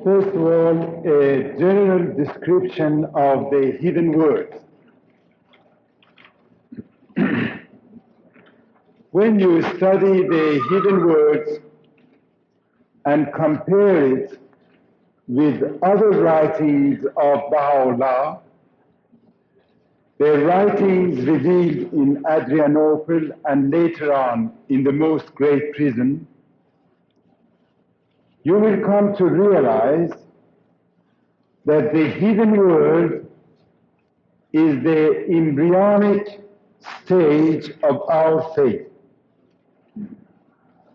First of all, a general description of the hidden words. When you study the hidden words and compare it with other writings of Bahá'u'lláh, their writings revealed in Adrianople and later on in the most great prison, you will come to realize that the hidden word is the embryonic stage of our faith.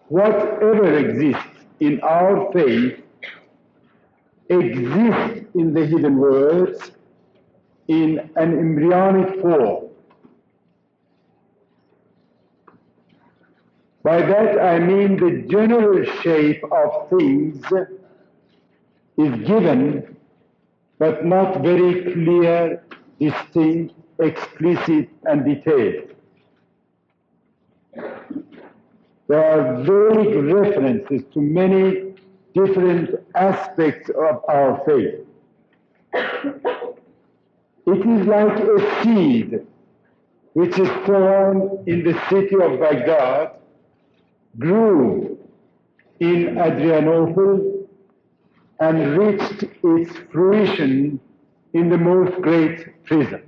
Whatever exists in our faith exists in the hidden words in an embryonic form. By that I mean the general shape of things is given, but not very clear, distinct, explicit, and detailed. There are vague references to many different aspects of our faith. It is like a seed which is sown in the city of Baghdad, grew in Adrianople, and reached its fruition in the most great prison.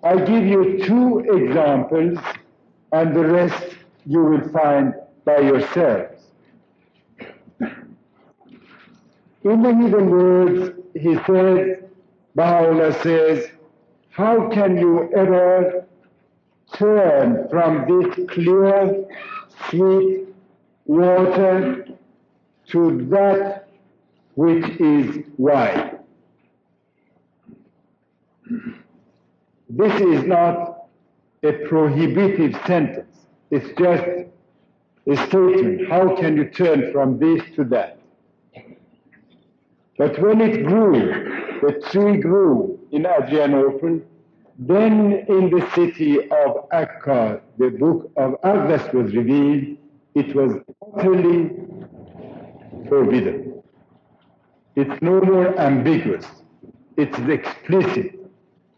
I give you two examples, and the rest you will find by yourselves. In the hidden words, he says, Baha'u'lláh says, how can you ever turn from this clear, sweet water to that which is wide? This is not a prohibitive sentence. It's just a statement. How can you turn from this to that? But when it grew, the tree grew in Adrianople, then in the city of Akka, the book of Agnes was revealed, it was utterly forbidden. It's no more ambiguous. It's explicit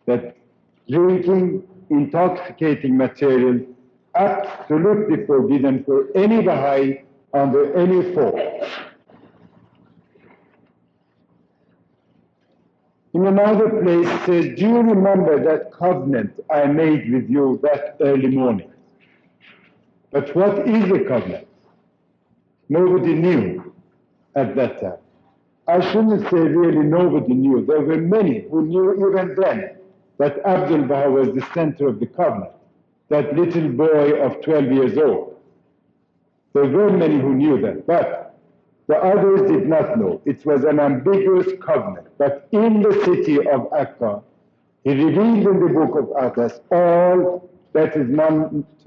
that drinking intoxicating material absolutely forbidden for any Baha'i under any form. In another place it says, do you remember that covenant I made with you that early morning? But what is a covenant? Nobody knew at that time. I shouldn't say really nobody knew. There were many who knew even then that Abdul Baha was the center of the covenant, that little boy of 12 years old. There were many who knew that, but the others did not know. It was an ambiguous covenant. But in the city of Akka, he revealed in the book of Agnes all that is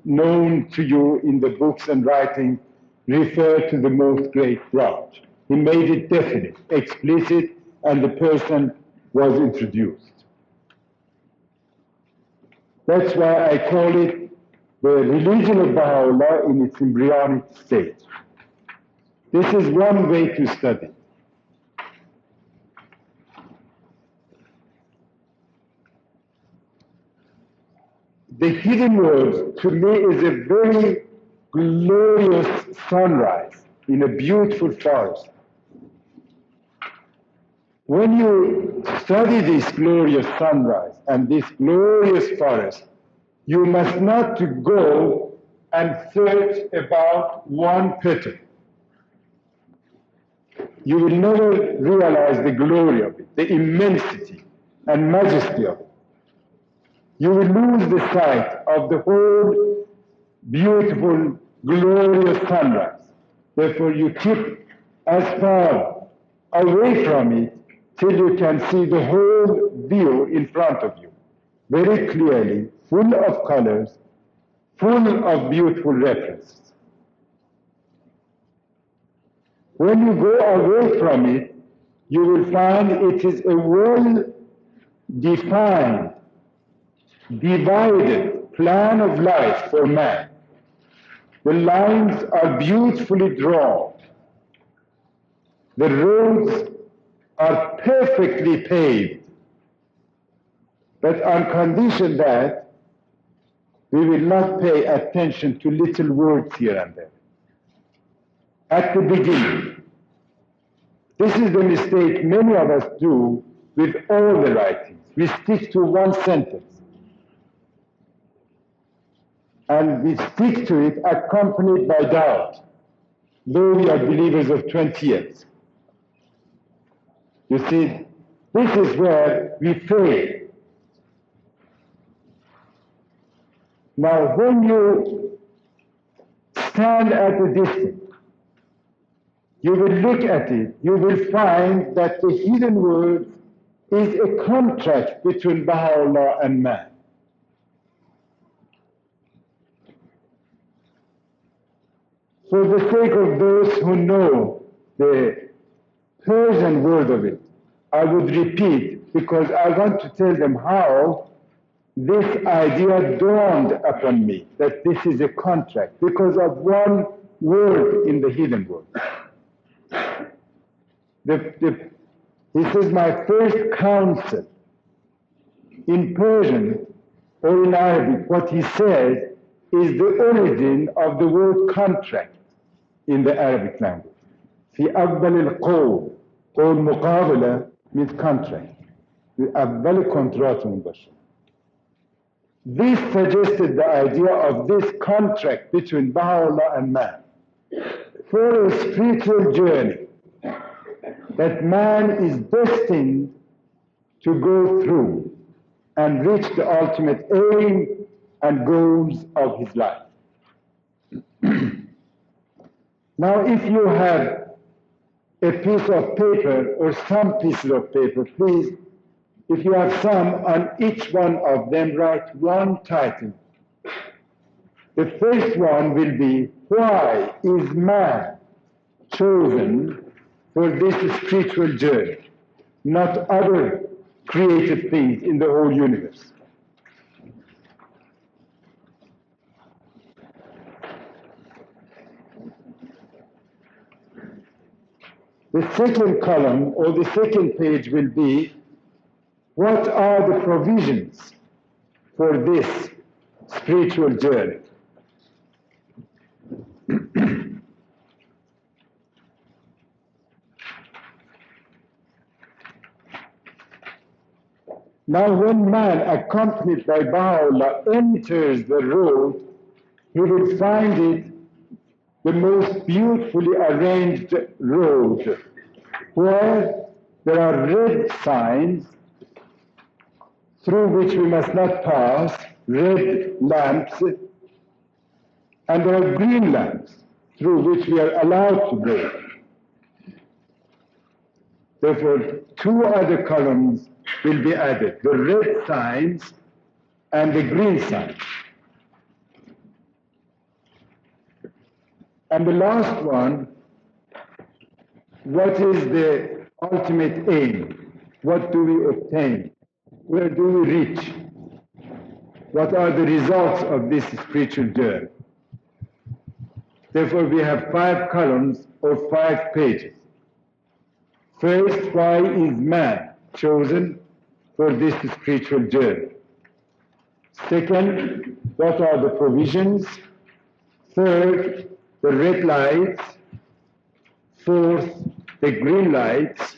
known to you in the books and writings refer to the most great branch. He made it definite, explicit, and the person was introduced. That's why I call it the religion of Baha'u'lláh in its embryonic stage. This is one way to study. The hidden words, to me, is a very glorious sunrise in a beautiful forest. When you study this glorious sunrise and this glorious forest, you must not go and search about one petal. You will never realize the glory of it, the immensity and majesty of it. You will lose the sight of the whole beautiful, glorious sunrise. Therefore, you keep as far away from it till you can see the whole view in front of you, very clearly, full of colors, full of beautiful references. When you go away from it, you will find it is a well-defined, divided plan of life for man. The lines are beautifully drawn. The roads are perfectly paved, but on condition that we will not pay attention to little words here and there. At the beginning, this is the mistake many of us do with all the writings. We stick to one sentence. And we stick to it accompanied by doubt, though we are believers of 20 years. You see, this is where we fail. Now, when you stand at a distance, you will look at it, you will find that the hidden word is a contract between Bahá'u'lláh and man. For the sake of those who know the Persian word of it, I would repeat, because I want to tell them how this idea dawned upon me, that this is a contract, because of one word in the hidden word. This is my first counsel. In Persian or in Arabic, what he says is the origin of the word contract in the Arabic language. في أول القول قول مقابلة means contract. في أول contract مباشر. This suggested the idea of this contract between Baha'u'llah and man for a spiritual journey that man is destined to go through and reach the ultimate aim and goals of his life. Now, if you have a piece of paper or some pieces of paper, please, if you have some, on each one of them write one title. The first one will be, why is man chosen for this spiritual journey, not other created things in the whole universe? The second column or the second page will be, what are the provisions for this spiritual journey? Now, when man, accompanied by Baha'u'llah, enters the road, he will find it the most beautifully arranged road, where there are red signs through which we must not pass, red lamps, and there are green lamps through which we are allowed to go. Therefore, two other columns will be added, the red signs and the green signs. And the last one, what is the ultimate aim? What do we obtain? Where do we reach? What are the results of this spiritual journey? Therefore, we have 5 columns or 5 pages. First, why is man chosen for this spiritual journey? Second, what are the provisions? Third, the red lights. Fourth, the green lights.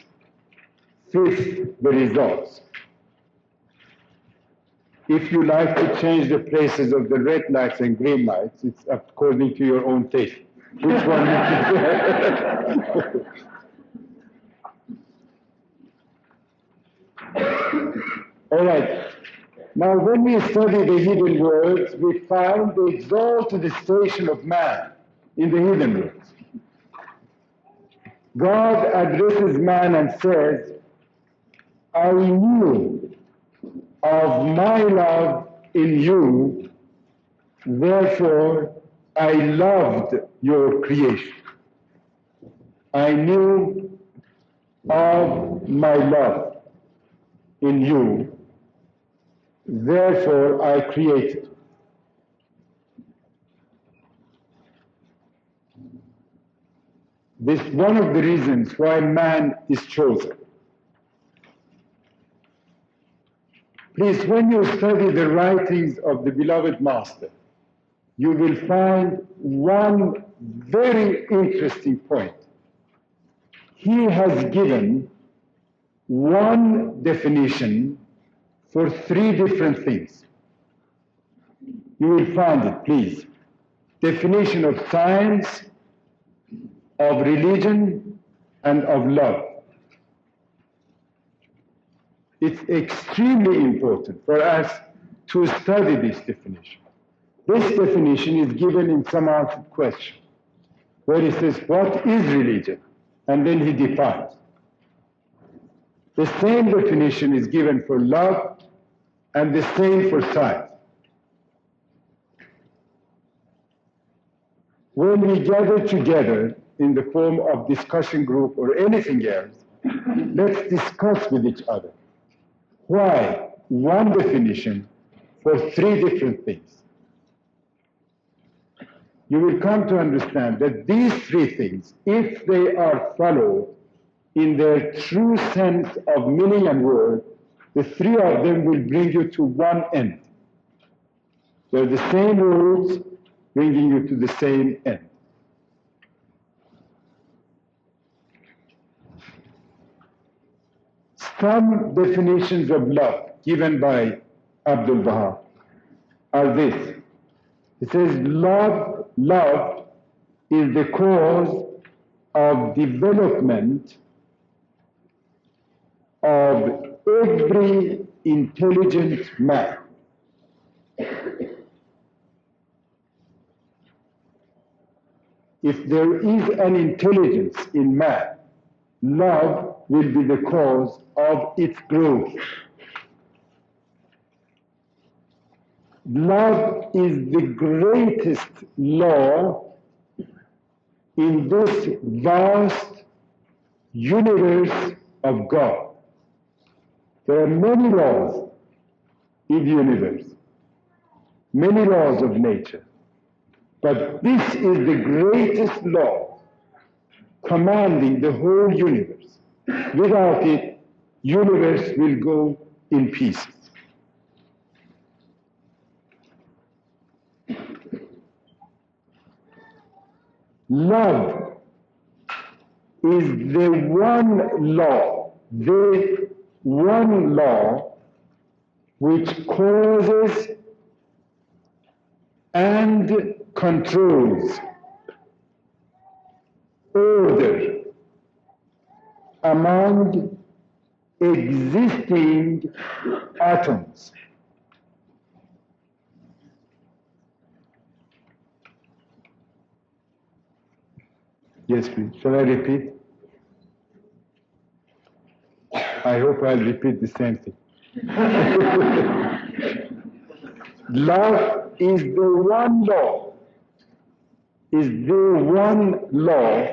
Fifth, the results. If you like to change the places of the red lights and green lights, it's according to your own taste. Which one you choose? All right. Now, when we study the hidden words, we find the exalted station of man in the hidden words. God addresses man and says, I knew of my love in you, therefore I loved your creation. I knew of my love in you, therefore I created. This is one of the reasons why man is chosen. Please, when you study the writings of the beloved Master, you will find one very interesting point. He has given one definition for three different things. You will find it, please. Definition of science, of religion, and of love. It's extremely important for us to study this definition. This definition is given in some answered question, where he says, what is religion? And then he defines. The same definition is given for love and the same for science. When we gather together in the form of discussion group or anything else, let's discuss with each other. Why one definition for three different things? You will come to understand that these three things, if they are followed in their true sense of meaning and word, the three of them will bring you to one end. They're the same words bringing you to the same end. Some definitions of love given by Abdul Baha are this. It says, love is the cause of development of every intelligent man. If there is an intelligence in man, love will be the cause of its growth. Love is the greatest law in this vast universe of God. There are many laws in the universe, many laws of nature, but this is the greatest law commanding the whole universe. Without it, universe will go in pieces. Love is the one law which causes and controls order among existing atoms. Yes, please. Shall I repeat? I hope I'll repeat the same thing. Love is the one law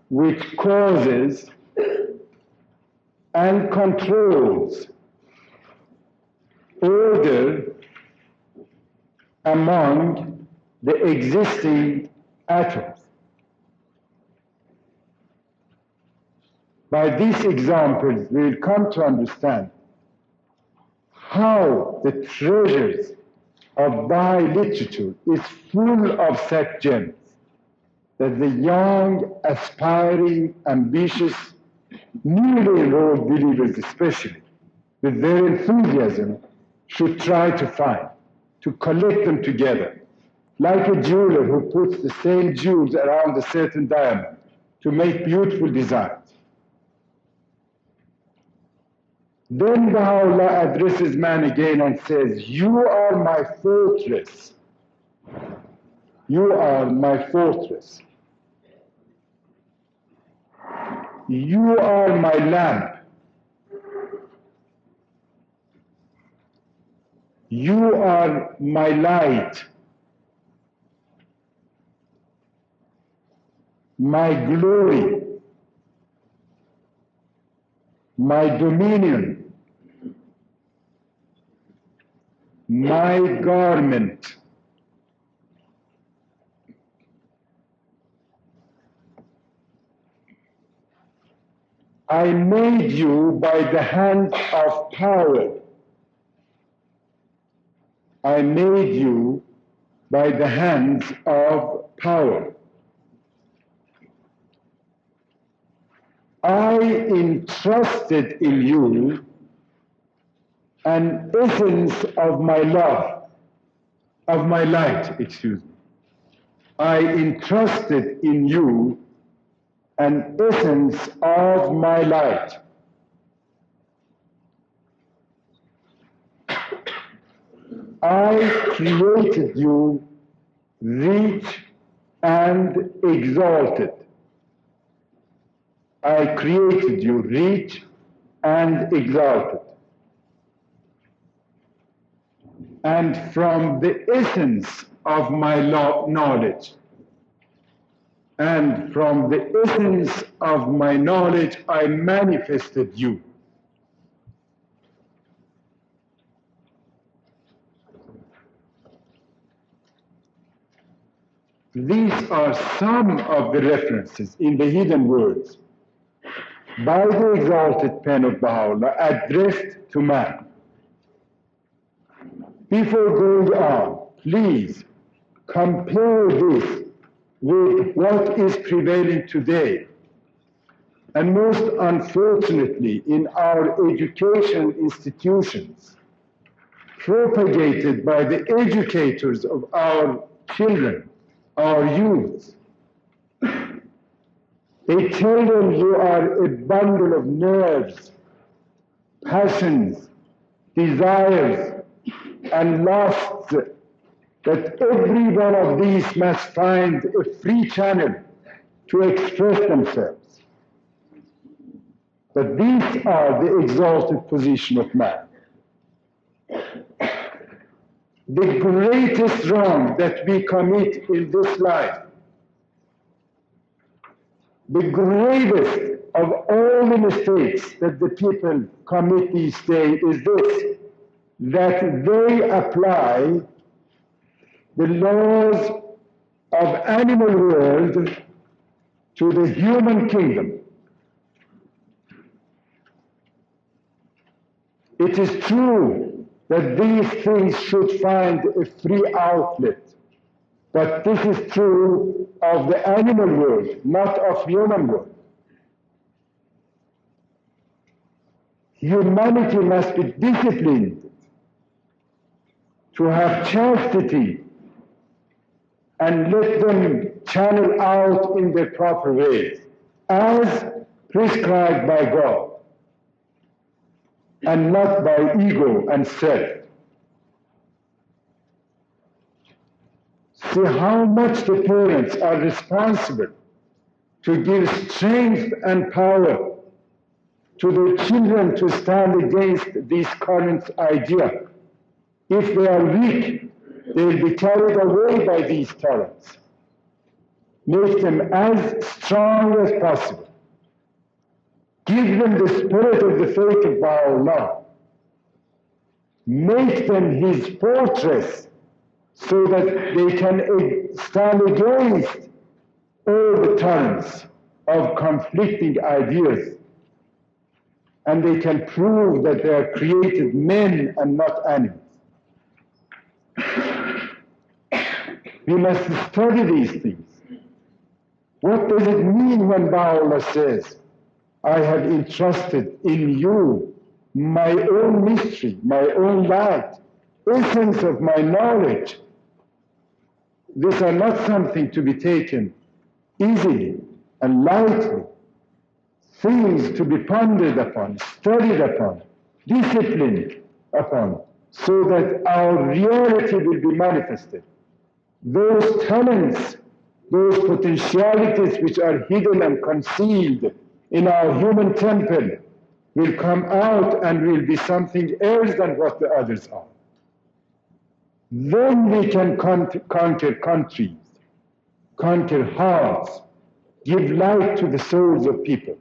which causes and controls order among the existing atoms. By these examples, we will come to understand how the treasures of Baha'i literature is full of such gems that the young, aspiring, ambitious, newly enrolled believers especially, with their enthusiasm, should try to find, to collect them together, like a jeweler who puts the same jewels around a certain diamond to make beautiful designs. Then Baha'u'lláh addresses man again and says, you are my fortress. You are my fortress. You are my lamp. You are my light. My glory. My dominion, my garment. I made you by the hand of power. I made you by the hands of power. I entrusted in you an essence of my love, of my light, excuse me. I entrusted in you an essence of my light. I created you rich and exalted. I created you rich and exalted. And from the essence of my knowledge, and from the essence of my knowledge, I manifested you. These are some of the references in the hidden words by the exalted pen of Baha'u'lláh addressed to man. Before going on, please compare this with what is prevailing today, and most unfortunately in our education institutions, propagated by the educators of our children, our youth. They tell them you are a bundle of nerves, passions, desires, and lusts, that every one of these must find a free channel to express themselves. But these are the exalted position of man. The greatest wrong that we commit in this life, the gravest of all the mistakes that the people commit these days is this, that they apply the laws of animal world to the human kingdom. It is true that these things should find a free outlet, but this is true of the animal world, not of human world. Humanity must be disciplined to have chastity and let them channel out in their proper ways, as prescribed by God, and not by ego and self. See how much the parents are responsible to give strength and power to their children to stand against this current idea. If they are weak, they will be carried away by these currents. Make them as strong as possible. Give them the spirit of the faith of Baha'u'lláh. Make them his fortress so that they can stand against all the torrents of conflicting ideas. And they can prove that they are created men and not animals. We must study these things. What does it mean when Baha'u'lláh says, I have entrusted in you my own mystery, my own light, essence of my knowledge? These are not something to be taken easily and lightly. Things to be pondered upon, studied upon, disciplined upon, so that our reality will be manifested. Those talents, those potentialities which are hidden and concealed in our human temple will come out and will be something else than what the others are. Then we can conquer countries, conquer hearts, give light to the souls of people.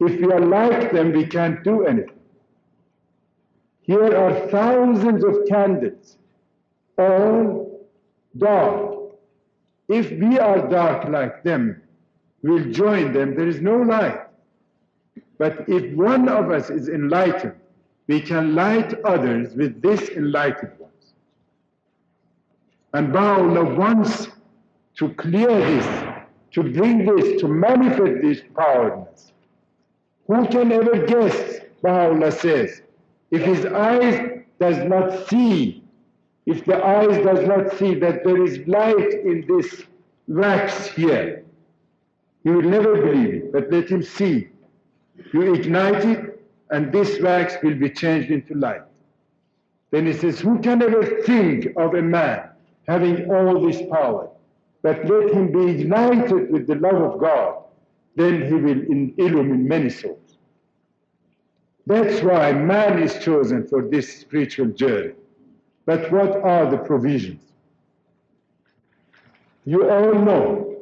If we are like them, we can't do anything. Here are thousands of candles, all dark. If we are dark like them, we'll join them. There is no light. But if one of us is enlightened, we can light others with this enlightened ones. And Baha'u'lláh wants to clear this, to bring this, to manifest this powerlessness. Who can ever guess, Baha'u'lláh says, if his eyes does not see, if the eyes does not see that there is light in this wax here, he will never believe it, but let him see. You ignite it, and this wax will be changed into light. Then he says, who can ever think of a man having all this power? But let him be ignited with the love of God, then he will illumine many souls. That's why man is chosen for this spiritual journey. But what are the provisions? You all know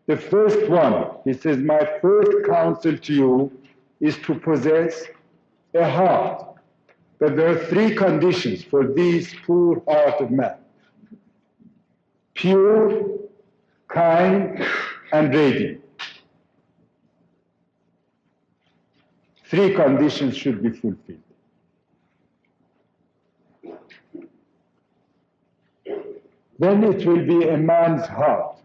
the first one. He says, my first counsel to you is to possess a heart. But there are three conditions for this poor heart of man: pure, kind, and radiant. Three conditions should be fulfilled. Then it will be a man's heart.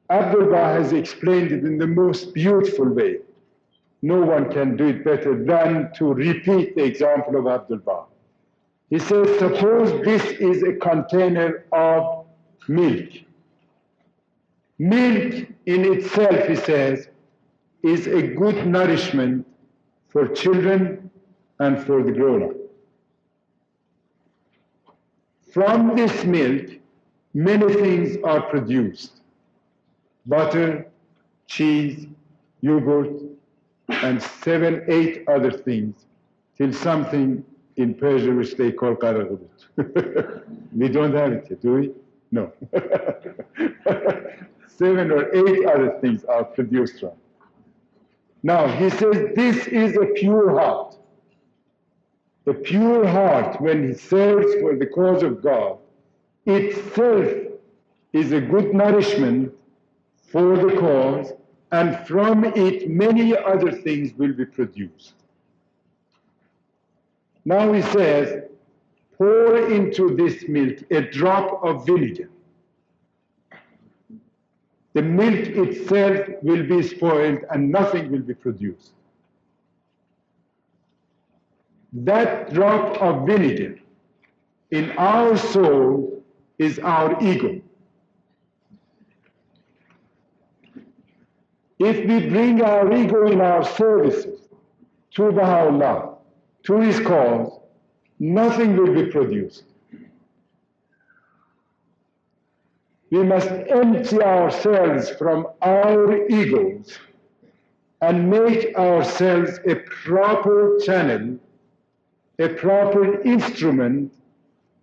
Abdul-Baha has explained it in the most beautiful way. No one can do it better than to repeat the example of Abdul-Baha. He says, suppose this is a container of milk. Milk in itself, he says, is a good nourishment for children and for the grown-up. From this milk, many things are produced: butter, cheese, yogurt, and 7, 8 other things, till something in Persia which they call qaragurut. We don't have it here, do we? No. 7 or 8 other things are produced from. Now, he says this is a pure heart. The pure heart, when he serves for the cause of God, itself is a good nourishment for the cause, and from it many other things will be produced. Now he says, pour into this milk a drop of vinegar. The milk itself will be spoiled and nothing will be produced. That drop of vinegar in our soul is our ego. If we bring our ego in our services to Baha'u'lláh, to his cause, nothing will be produced. We must empty ourselves from our egos and make ourselves a proper channel, a proper instrument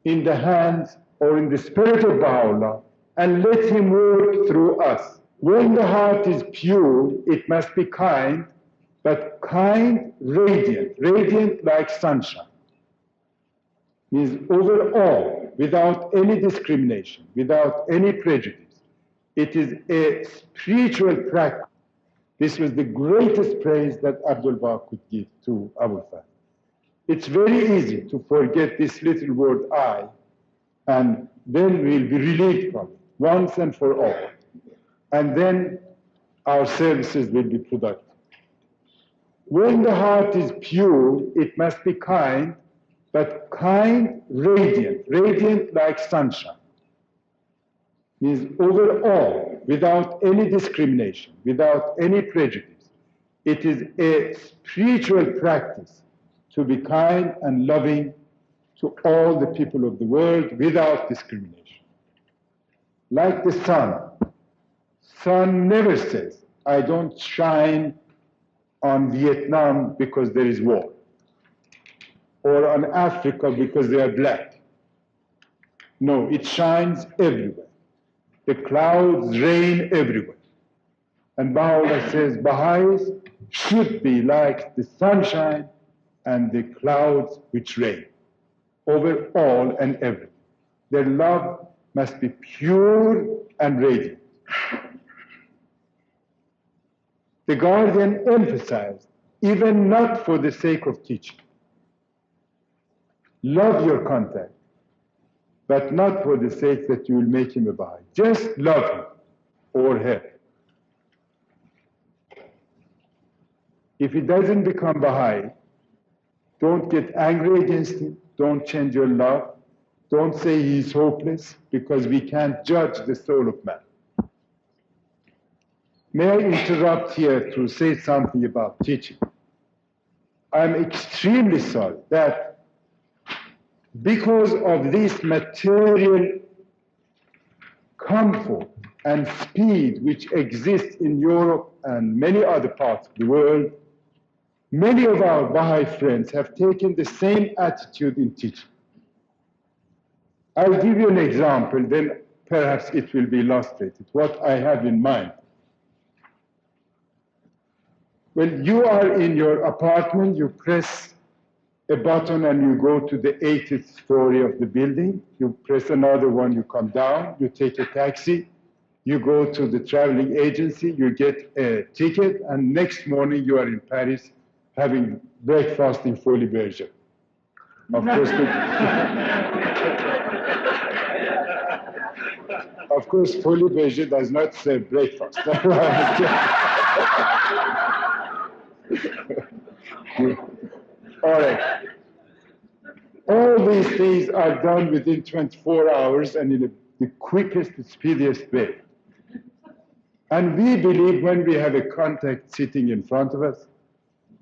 in the hands or in the spirit of Baha'u'lláh, and let him work through us. When the heart is pure, it must be kind, but kind, radiant, radiant like sunshine. Means overall, without any discrimination, without any prejudice. It is a spiritual practice. This was the greatest praise that Abdul-Baha could give to Abul Fath. It's very easy to forget this little word I, and then we'll be relieved from it once and for all. And then our services will be productive. When the heart is pure, it must be kind, but kind, radiant, radiant like sunshine. Means overall, without any discrimination, without any prejudice. It is a spiritual practice to be kind and loving to all the people of the world without discrimination. Like the sun. Sun never says, I don't shine on Vietnam because there is war, or on Africa because they are black. No, it shines everywhere. The clouds rain everywhere. And Baha'u'lláh says, Baha'is should be like the sunshine and the clouds which rain over all and everything. Their love must be pure and radiant. The guardian emphasized, even not for the sake of teaching. Love your contact, but not for the sake that you will make him a Baha'i. Just love him or her. If he doesn't become Baha'i, don't get angry against him. Don't change your love. Don't say he's hopeless, because we can't judge the soul of man. May I interrupt here to say something about teaching? I'm extremely sorry that because of this material comfort and speed which exists in Europe and many other parts of the world, many of our Baha'i friends have taken the same attitude in teaching. I'll give you an example, then perhaps it will be illustrated, what I have in mind. Well, you are in your apartment, you press a button and you go to the 80th story of the building, you press another one, you come down, you take a taxi, you go to the traveling agency, you get a ticket, and next morning you are in Paris having breakfast in Folie Bergère. Of course, of course, Folie Bergère does not serve breakfast. All right. All these things are done within 24 hours and in the quickest, speediest way. And we believe when we have a contact sitting in front of us,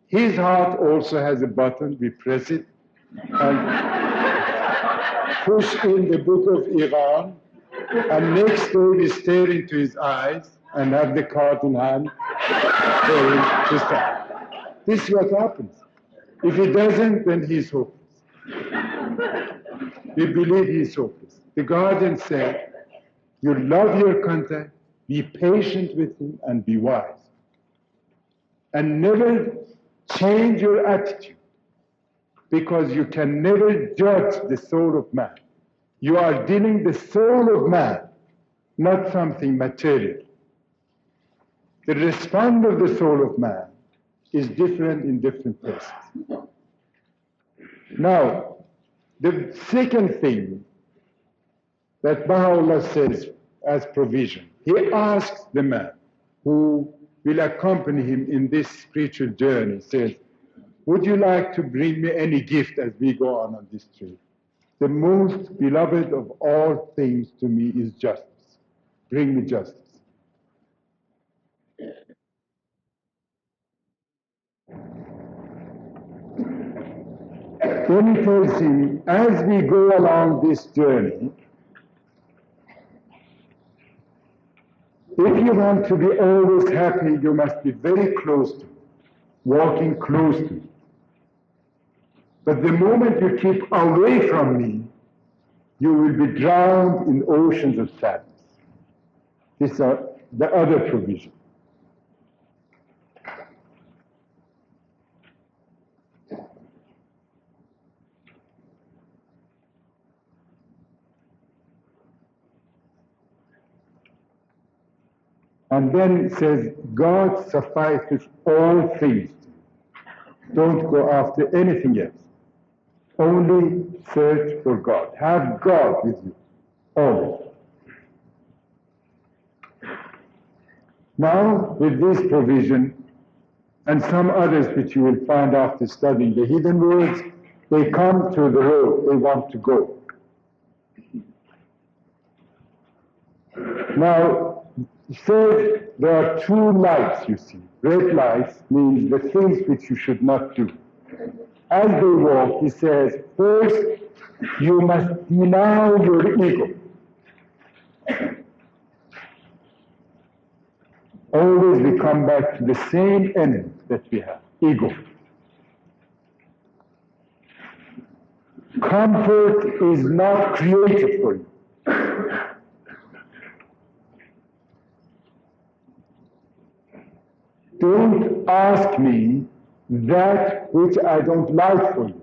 his heart also has a button, we press it, and push in the book of Iran, and next day we stare into his eyes and have the card in hand for him to start. This is what happens. If he doesn't, then he's hopeless. We believe he's hopeless. The guardian said, you love your contact, be patient with him, and be wise. And never change your attitude, because you can never judge the soul of man. You are dealing the soul of man, not something material. The response of the soul of man is different in different places. Now, the second thing that Baha'u'lláh says as provision, he asks the man who will accompany him in this spiritual journey, says, would you like to bring me any gift as we go on this trip? The most beloved of all things to me is justice. Bring me justice. Then he tells him, as we go along this journey, if you want to be always happy, you must be very close to me, walking close to me. But the moment you keep away from me, you will be drowned in oceans of sadness. These are the other provisions. And then it says, God suffices all things. Don't go after anything else. Only search for God. Have God with you, always. Now, with this provision, and some others which you will find after studying the hidden words, they come to the road they want to go. Now, it says there are two lights, you see. Red lights means the things which you should not do. As they walk, he says, first, you must deny your ego. Always we come back to the same enemy that we have, ego. Comfort is not created for you. Don't ask me that which I don't like for you.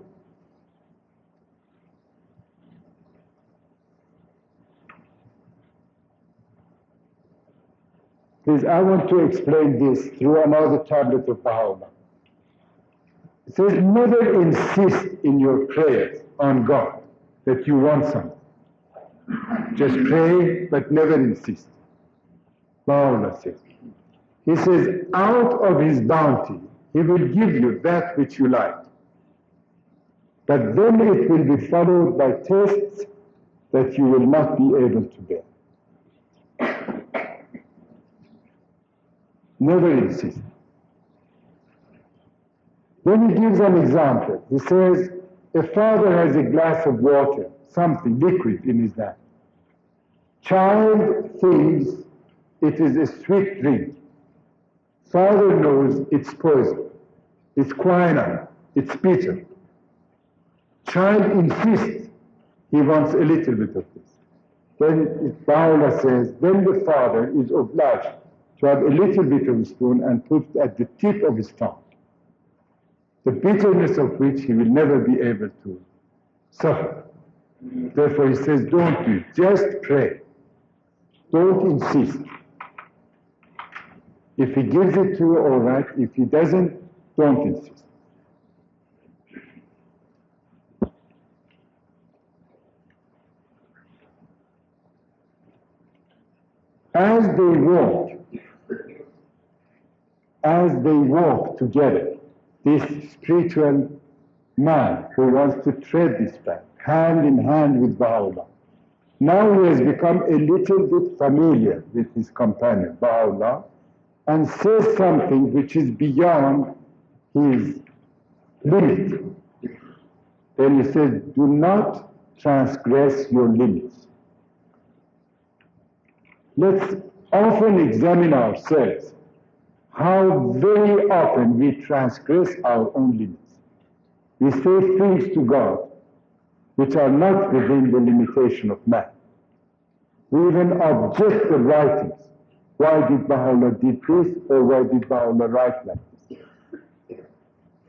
Please, I want to explain this through another tablet of Baha'u'lláh. It says, never insist in your prayers on God that you want something. Just pray, but never insist. Baha'u'lláh says. He says, out of His bounty, He will give you that which you like. But then it will be followed by tests that you will not be able to bear. Never insist. Then he gives an example. He says, a father has a glass of water, something liquid in his hand. Child thinks it is a sweet drink. Father knows it's poison, it's quinine, it's bitter. Child insists he wants a little bit of this. Then Baha'u'lláh says, then the father is obliged to have a little bit of a spoon and put it at the tip of his tongue, the bitterness of which he will never be able to suffer. Therefore he says, don't do it, just pray. Don't insist. If he gives it to you, all right. If he doesn't, don't insist. As they walk together, this spiritual man who wants to tread this path, hand in hand with Baha'u'lláh, now he has become a little bit familiar with his companion, Baha'u'lláh, and says something which is beyond his limit. Then he says, do not transgress your limits. Let's often examine ourselves how very often we transgress our own limits. We say things to God which are not within the limitation of man. We even object the writings. Why did Baha'u'lláh did this, or why did Baha'u'lláh write like this?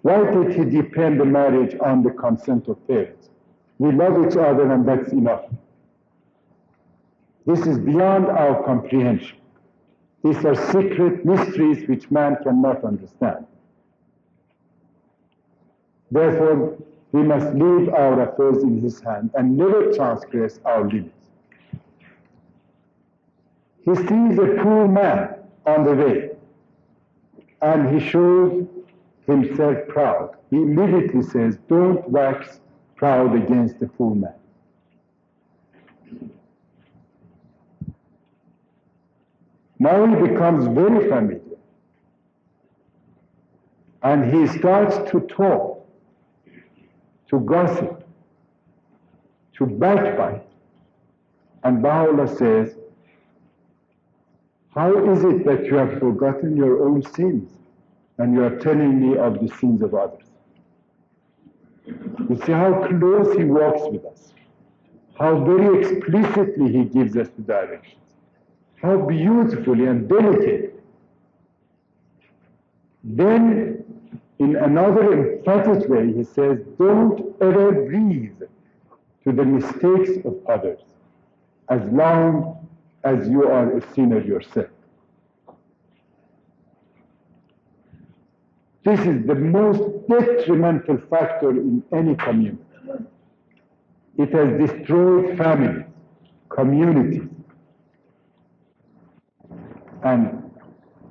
Why did he depend the marriage on the consent of parents? We love each other and that's enough. This is beyond our comprehension. These are secret mysteries which man cannot understand. Therefore, we must leave our affairs in his hand and never transgress our limits. He sees a poor man on the way, and he shows himself proud. He immediately says, don't wax proud against the poor man. Now he becomes very familiar, and he starts to talk, to gossip, to backbite. And Baha'u'lláh says, how is it that you have forgotten your own sins and you are telling me of the sins of others? You see how close he walks with us, how very explicitly he gives us the directions, how beautifully and delicately. Then, in another emphatic way, he says, don't ever breathe to the mistakes of others as long as you are a sinner yourself. This is the most detrimental factor in any community. It has destroyed families, communities. And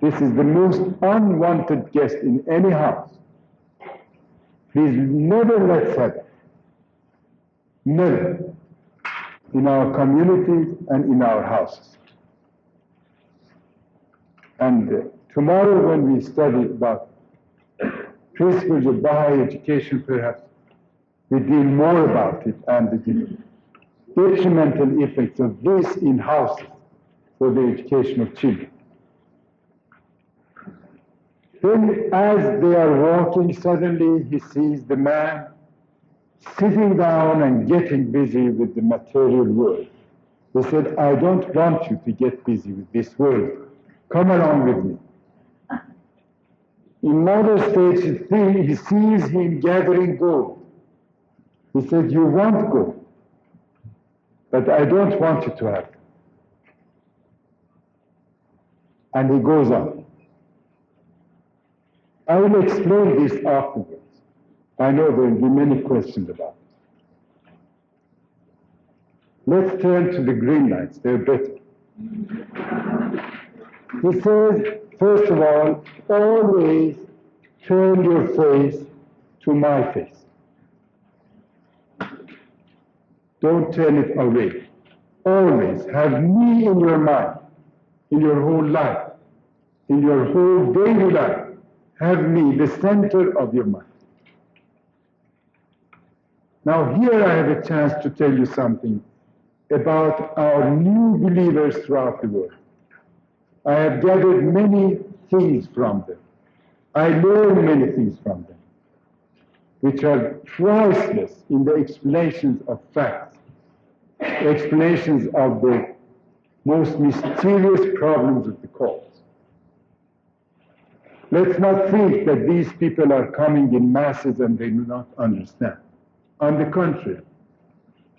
this is the most unwanted guest in any house. Please never let's have it. Never. In our communities and in our houses. And tomorrow when we study about principles of Baha'i education, perhaps we deal more about it and the detrimental effects of this in houses for the education of children. Then as they are walking, suddenly he sees the man sitting down and getting busy with the material world. He said, I don't want you to get busy with this world. Come along with me. In another stage, he sees him gathering gold. He said, you want gold, but I don't want you to have it. And he goes on. I will explain this afterwards. I know there will be many questions about it. Let's turn to the green lights, they're better. He says, first of all, always turn your face to my face. Don't turn it away. Always have me in your mind, in your whole life, in your whole daily life. Have me the center of your mind. Now here I have a chance to tell you something about our new believers throughout the world. I have gathered many things from them. I learned many things from them, which are priceless in the explanations of facts, explanations of the most mysterious problems of the cause. Let's not think that these people are coming in masses and they do not understand. On the contrary,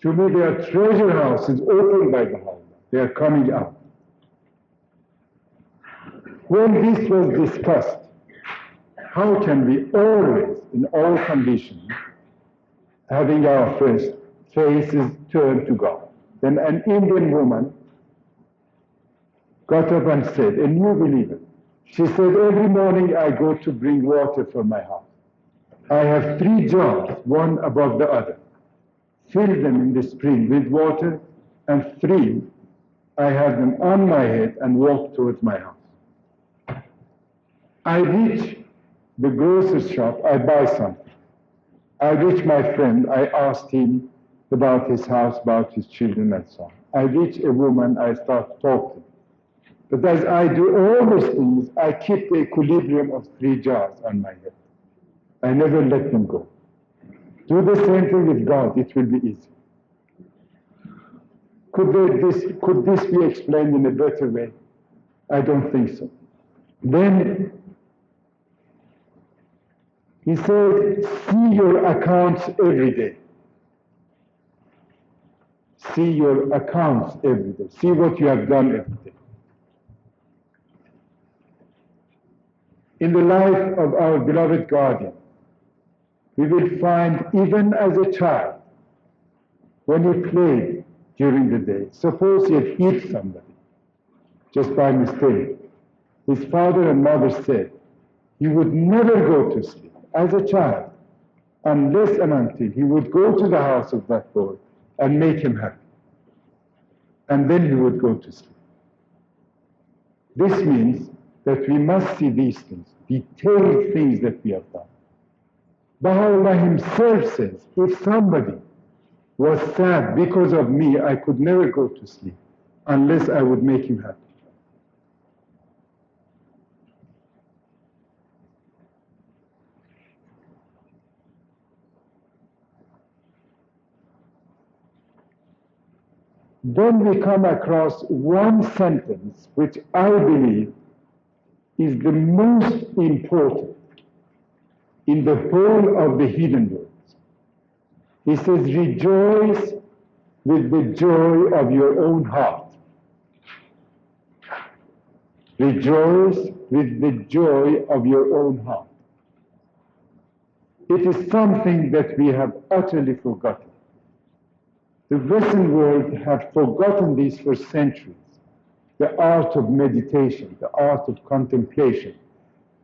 to me they are treasure houses opened by Bahá'u'lláh. They are coming out. When this was discussed, how can we always, in all conditions, having our faces turned to God? Then an Indian woman got up and said, a new believer, she said, every morning I go to bring water for my house. I have 3 jars, one above the other. Fill them in the spring with water, and 3, I have them on my head and walk towards my house. I reach the grocer's shop, I buy something. I reach my friend, I asked him about his house, about his children, and so on. I reach a woman, I start talking. But as I do all these things, I keep the equilibrium of 3 jars on my head. I never let them go. Do the same thing with God, it will be easy. Could this be explained in a better way? I don't think so. Then he said, see your accounts every day. See your accounts every day. See what you have done every day. In the life of our beloved guardian, we will find even as a child, when he played during the day, suppose he had hit somebody, just by mistake, his father and mother said, he would never go to sleep as a child, unless and until he would go to the house of that boy and make him happy. And then he would go to sleep. This means that we must see these things, detailed things that we have done. Baha'u'lláh himself says, if somebody was sad because of me, I could never go to sleep unless I would make him happy. Then we come across one sentence which I believe is the most important in the whole of the hidden words. He says, rejoice with the joy of your own heart. Rejoice with the joy of your own heart. It is something that we have utterly forgotten. The Western world have forgotten this for centuries. The art of meditation, the art of contemplation,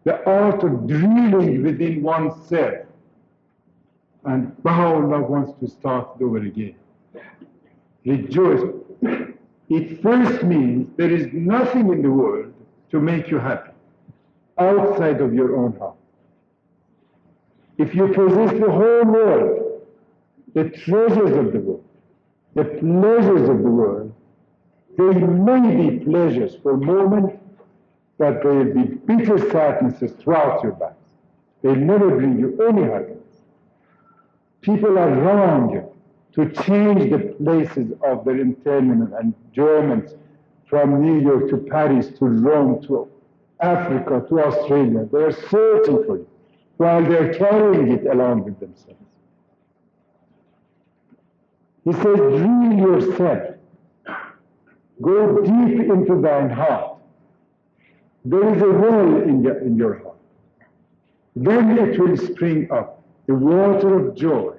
the art of drilling within oneself. And Baha'u'lláh wants to start it over again. Rejoice. It first means there is nothing in the world to make you happy outside of your own heart. If you possess the whole world, the treasures of the world, the pleasures of the world, they may be pleasures for a moment, but they will be bitter sadnesses throughout your life. They'll never bring you any happiness. People are around you to change the places of their internment and Germans from New York to Paris to Rome to Africa to Australia. They are searching for you while they are carrying it along with themselves. He says, drill yourself. Go deep into thine heart. there is a well in your heart. Then it will spring up. The water of joy,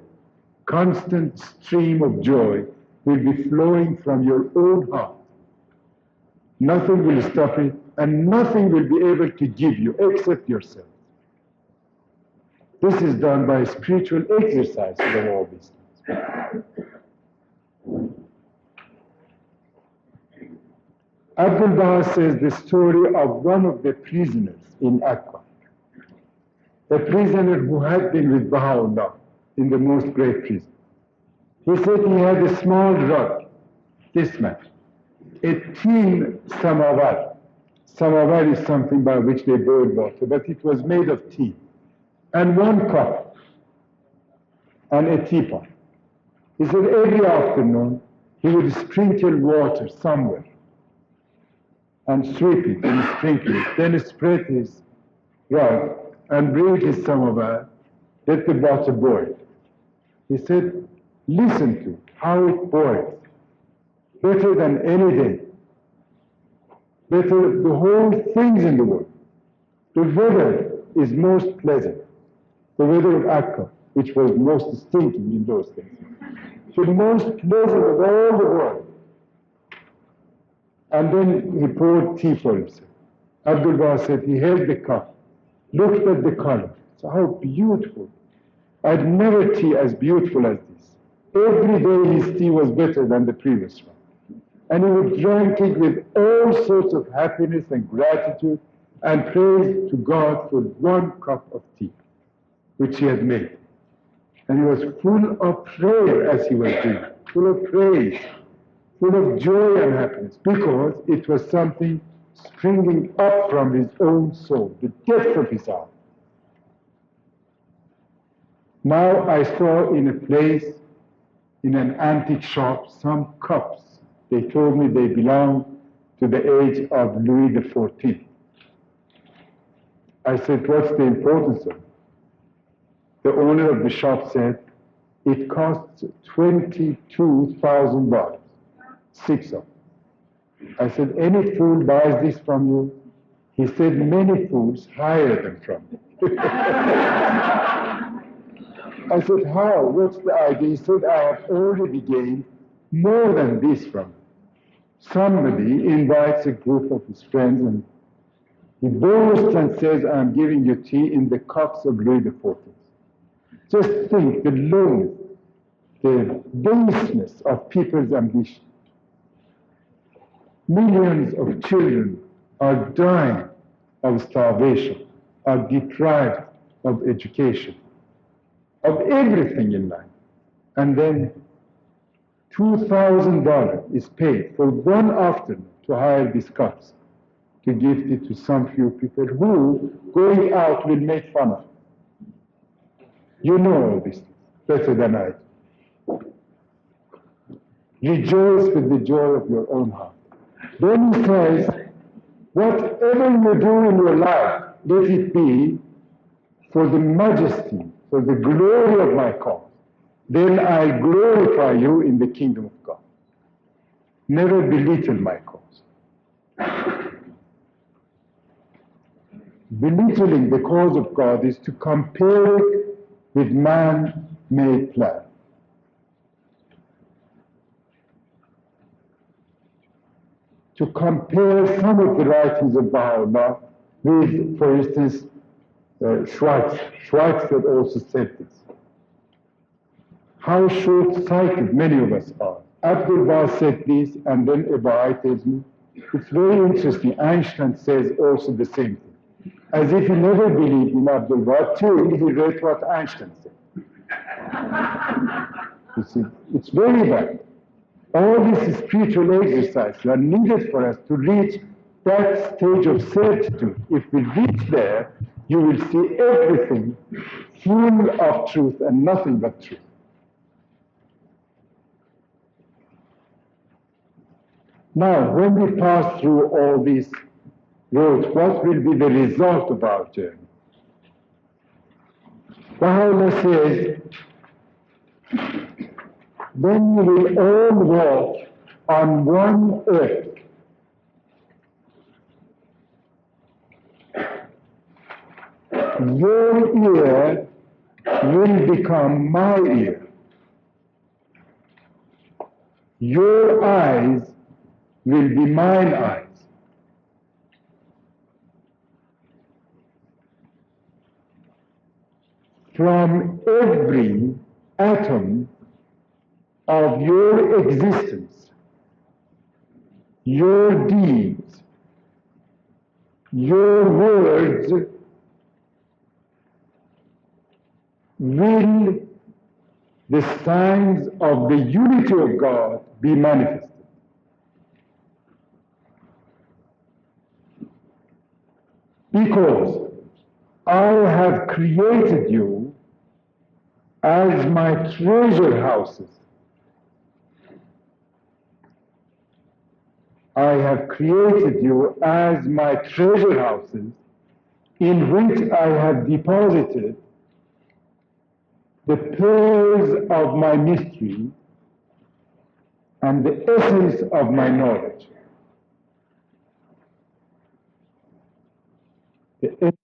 constant stream of joy, will be flowing from your own heart. Nothing will stop it, and nothing will be able to give you except yourself. This is done by spiritual exercise of all these things. Abdul-Baha says the story of one of the prisoners in Aqqa. A prisoner who had been with Bahá'u'lláh in the most great prison. He said he had a small rug, this much, a tin samovar. Samovar is something by which they boil water, but it was made of tin. And one cup, and a teapot. He said every afternoon he would sprinkle water somewhere, and sweep it and sprinkle it, then spread his rug and bring his samovar, let the water boil. He said, listen to how it boils, better than any day, better the whole things in the world. The weather is most pleasant, the weather of Aqqa, which was most stinking in those days. So the most pleasant of all the world. And then he poured tea for himself. Abdul-Baha said he held the cup, looked at the color. So how beautiful. I'd never tea as beautiful as this. Every day his tea was better than the previous one. And he would drink it with all sorts of happiness and gratitude and praise to God for one cup of tea, which he had made. And he was full of prayer as he was doing, full of praise, full of joy and happiness, because it was something springing up from his own soul, the depth of his heart. Now I saw in a place, in an antique shop, some cups. They told me they belong to the age of Louis XIV. I said, what's the importance of it? The owner of the shop said, it costs $22,000, 6 of them. I said, any fool buys this from you? He said, many fools hire them from me. I said, how? What's the idea? He said, I have already gained more than this from you. Somebody invites a group of his friends and he boasts and says, I'm giving you tea in the cups of Louis XIV. Just think the lowness, the baseness of people's ambition. Millions of children are dying of starvation, are deprived of education, of everything in life. And then $2,000 is paid for one afternoon to hire these cups, to gift it to some few people who, going out, will make fun of. You know all this better than I do. Rejoice with the joy of your own heart. Then he says, whatever you do in your life, let it be for the majesty, for the glory of my cause. Then I'll glorify you in the kingdom of God. Never belittle my cause. Belittling the cause of God is to compare it with man-made plan. To compare some of the writings of Baha'u'lláh with, for instance, Schweitzer. Schweitzer also said this. How short-sighted many of us are. Abdul-Baha said this, and then a Baha'i tells me, it's very interesting, Einstein says also the same thing. As if he never believed in Abdul-Baha till he read what Einstein said. You see, it's very bad. All these spiritual exercises are needed for us to reach that stage of certitude. If we reach there, you will see everything full of truth and nothing but truth. Now, when we pass through all these roads, what will be the result of our journey? Baha'u'lláh says, then you will all walk on one earth. your ear will become my ear. Your eyes will be mine eyes. From every atom of your existence, your deeds, your words will the signs of the unity of God be manifested. Because I have created you as my treasure houses. I have created you as my treasure houses in which I have deposited the pearls of my mystery and the essence of my knowledge. The